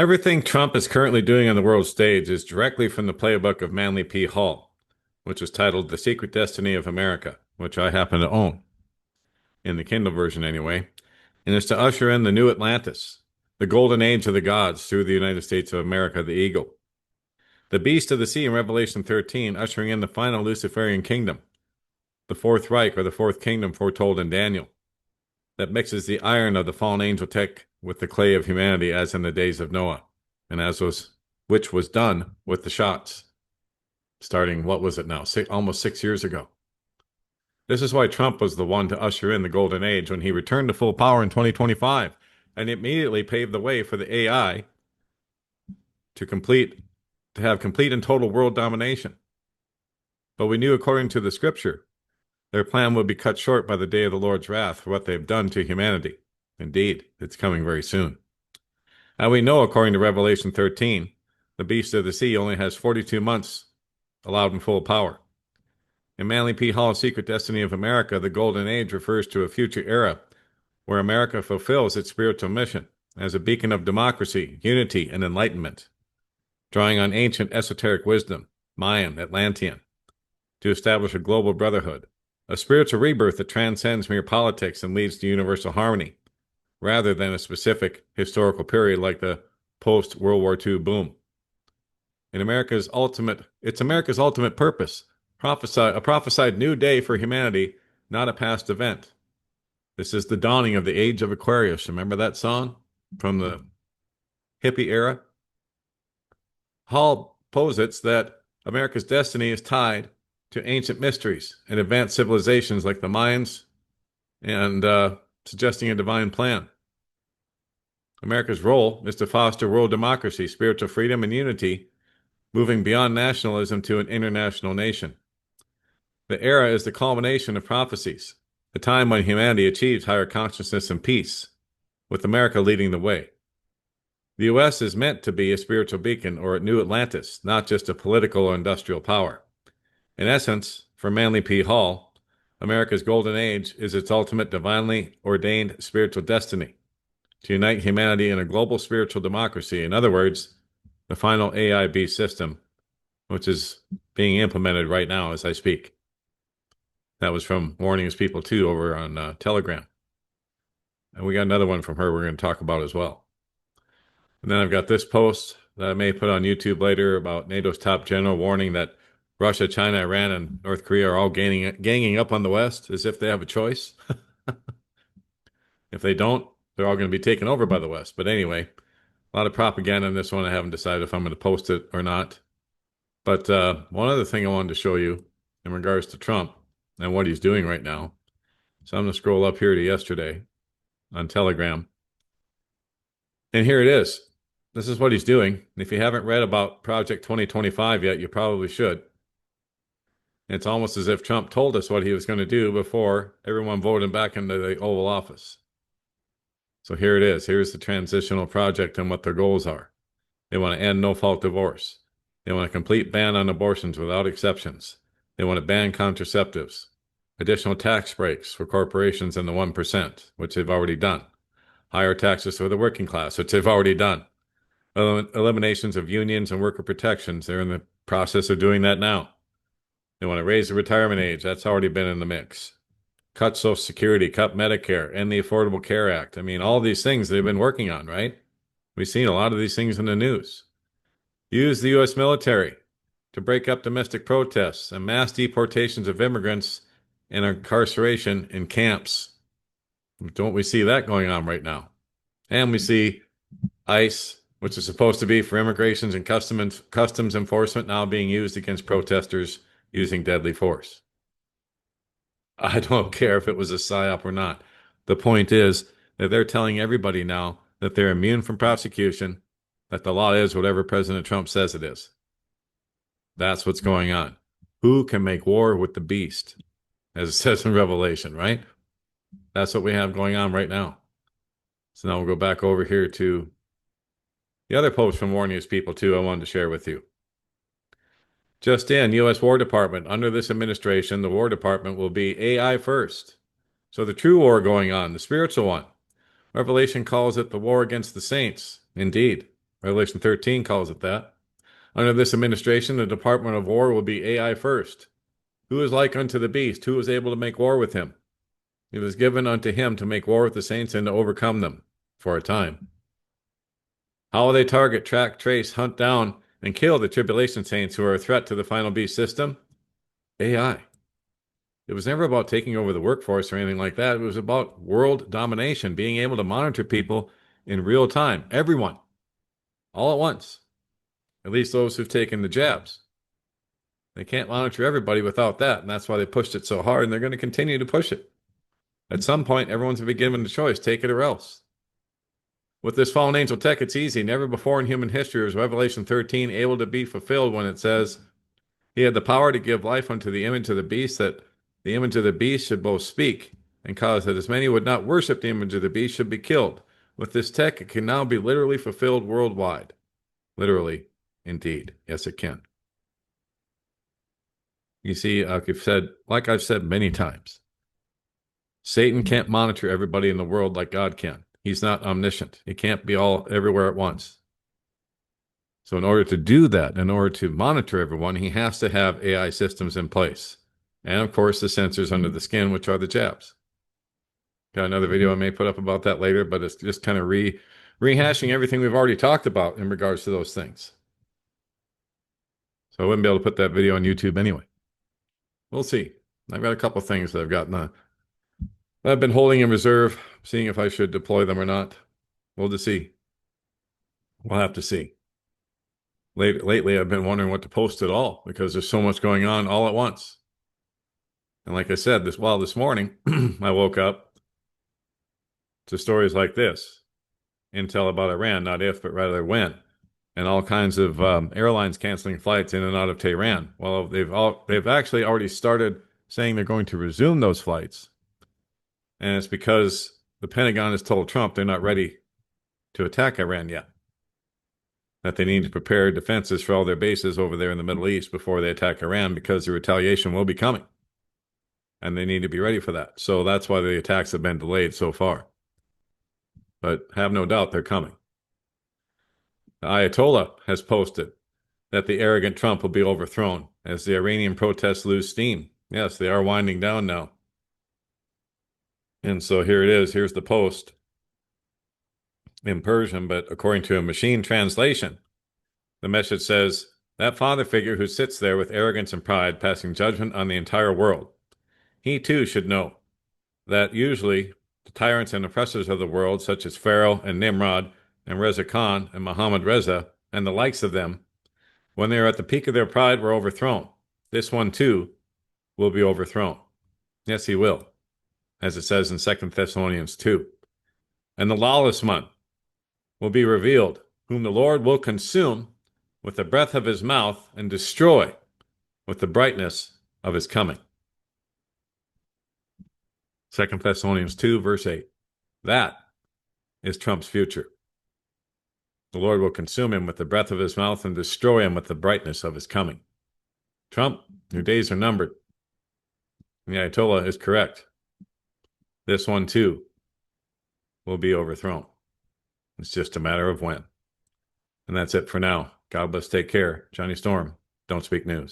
Everything Trump is currently doing on the world stage is directly from the playbook of Manly P. Hall, which is titled The Secret Destiny of America, which I happen to own, in the Kindle version anyway, and is to usher in the new Atlantis, the golden age of the gods through the United States of America, the eagle. The beast of the sea in Revelation 13, ushering in the final Luciferian kingdom, the Fourth Reich or the Fourth Kingdom foretold in Daniel, that mixes the iron of the fallen angel tech with the clay of humanity as in the days of Noah, and which was done with the shots, starting, what was it now, almost 6 years ago. This is why Trump was the one to usher in the golden age when he returned to full power in 2025, and immediately paved the way for the AI to have complete and total world domination. But we knew, according to the scripture, their plan would be cut short by the day of the Lord's wrath for what they've done to humanity. Indeed, it's coming very soon. And we know, according to Revelation 13, the beast of the sea only has 42 months allowed in full power. In Manly P. Hall's Secret Destiny of America, the Golden Age refers to a future era where America fulfills its spiritual mission as a beacon of democracy, unity, and enlightenment, drawing on ancient esoteric wisdom, Mayan, Atlantean, to establish a global brotherhood, a spiritual rebirth that transcends mere politics and leads to universal harmony, rather than a specific historical period like the post-World War II boom. It's America's ultimate purpose, a prophesied new day for humanity, not a past event. This is the dawning of the age of Aquarius. Remember that song from the hippie era? Hall posits that America's destiny is tied to ancient mysteries and advanced civilizations like the Mayans, and suggesting a divine plan. America's role is to foster world democracy, spiritual freedom, and unity, moving beyond nationalism to an international nation. The era is the culmination of prophecies, a time when humanity achieves higher consciousness and peace, with America leading the way. The U.S. is meant to be a spiritual beacon or a new Atlantis, not just a political or industrial power. In essence, for Manly P. Hall, America's golden age is its ultimate divinely ordained spiritual destiny, to unite humanity in a global spiritual democracy. In other words, the final AI beast system, which is being implemented right now as I speak. That was from Warning His People 2 over on Telegram. And we got another one from her we're going to talk about as well. And then I've got this post that I may put on YouTube later about NATO's top general warning that Russia, China, Iran, and North Korea are all ganging up on the West as if they have a choice. If they don't, they're all going to be taken over by the West. But anyway, a lot of propaganda in this one. I haven't decided if I'm going to post it or not. But one other thing I wanted to show you in regards to Trump and what he's doing right now. So I'm going to scroll up here to yesterday on Telegram. And here it is. This is what he's doing. If you haven't read about Project 2025 yet, you probably should. It's almost as if Trump told us what he was going to do before everyone voted him back into the Oval Office. So here it is. Here's the transitional project and what their goals are. They want to end no-fault divorce. They want a complete ban on abortions without exceptions. They want to ban contraceptives. Additional tax breaks for corporations in the 1%, which they've already done. Higher taxes for the working class, which they've already done. Eliminations of unions and worker protections. They're in the process of doing that now. They want to raise the retirement age. That's already been in the mix. Cut Social Security, cut Medicare, end the Affordable Care Act. I mean, all these things they've been working on, right? We've seen a lot of these things in the news. Use the U.S. military to break up domestic protests and mass deportations of immigrants and incarceration in camps. Don't we see that going on right now? And we see ICE, which is supposed to be for immigrations and customs enforcement, now being used against protesters using deadly force. I don't care if it was a psyop or not. The point is that they're telling everybody now that they're immune from prosecution, that the law is whatever President Trump says it is. That's what's going on. Who can make war with the beast, as it says in Revelation, right? That's what we have going on right now. So now we'll go back over here to the other post from Warning His People 2 I wanted to share with you. Just in, U.S. War Department. Under this administration, the War Department will be AI first. So the true war going on, the spiritual one. Revelation calls it the war against the saints. Indeed. Revelation 13 calls it that. Under this administration, the Department of War will be AI first. Who is like unto the beast? Who is able to make war with him? It was given unto him to make war with the saints and to overcome them for a time. How will they target, track, trace, hunt down, and kill the tribulation saints who are a threat to the final beast system? AI. It was never about taking over the workforce or anything like that. It was about world domination, being able to monitor people in real time, everyone, all at once, at least those who've taken the jabs. They can't monitor everybody without that, and that's why they pushed it so hard, and they're going to continue to push it. At some point, everyone's going to be given the choice, take it or else. With this fallen angel tech, it's easy. Never before in human history was Revelation 13 able to be fulfilled when it says, he had the power to give life unto the image of the beast, that the image of the beast should both speak and cause that as many would not worship the image of the beast should be killed. With this tech, it can now be literally fulfilled worldwide. Literally, indeed. Yes, it can. You see, like I've said many times, Satan can't monitor everybody in the world like God can. He's not omniscient. He can't be all everywhere at once. So in order to do that, in order to monitor everyone, he has to have AI systems in place. And of course, the sensors under the skin, which are the jabs. Got another video I may put up about that later, but it's just kind of rehashing everything we've already talked about in regards to those things. So I wouldn't be able to put that video on YouTube anyway. We'll see. I've got a couple things that I've been holding in reserve, seeing if I should deploy them or not. We'll just see. We'll have to see. Lately, I've been wondering what to post at all because there's so much going on all at once. And like I said, this morning, I woke up to stories like this. Intel about Iran, not if, but rather when. And all kinds of airlines canceling flights in and out of Tehran. Well, they've actually already started saying they're going to resume those flights. And it's because the Pentagon has told Trump they're not ready to attack Iran yet. That they need to prepare defenses for all their bases over there in the Middle East before they attack Iran because the retaliation will be coming. And they need to be ready for that. So that's why the attacks have been delayed so far. But have no doubt they're coming. The Ayatollah has posted that the arrogant Trump will be overthrown as the Iranian protests lose steam. Yes, they are winding down now. And so here it is. Here's the post in Persian, but according to a machine translation, the message says, that father figure who sits there with arrogance and pride, passing judgment on the entire world. He too should know that usually the tyrants and oppressors of the world, such as Pharaoh and Nimrod and Reza Khan and Muhammad Reza and the likes of them, when they are at the peak of their pride, were overthrown. This one too will be overthrown. Yes, he will, as it says in 2 Thessalonians 2. And the lawless one will be revealed, whom the Lord will consume with the breath of his mouth and destroy with the brightness of his coming. 2 Thessalonians 2, verse 8. That is Trump's future. The Lord will consume him with the breath of his mouth and destroy him with the brightness of his coming. Trump, your days are numbered. The Ayatollah is correct. This one, too, will be overthrown. It's just a matter of when. And that's it for now. God bless. Take care. Johnny Storm, Don't Speak News.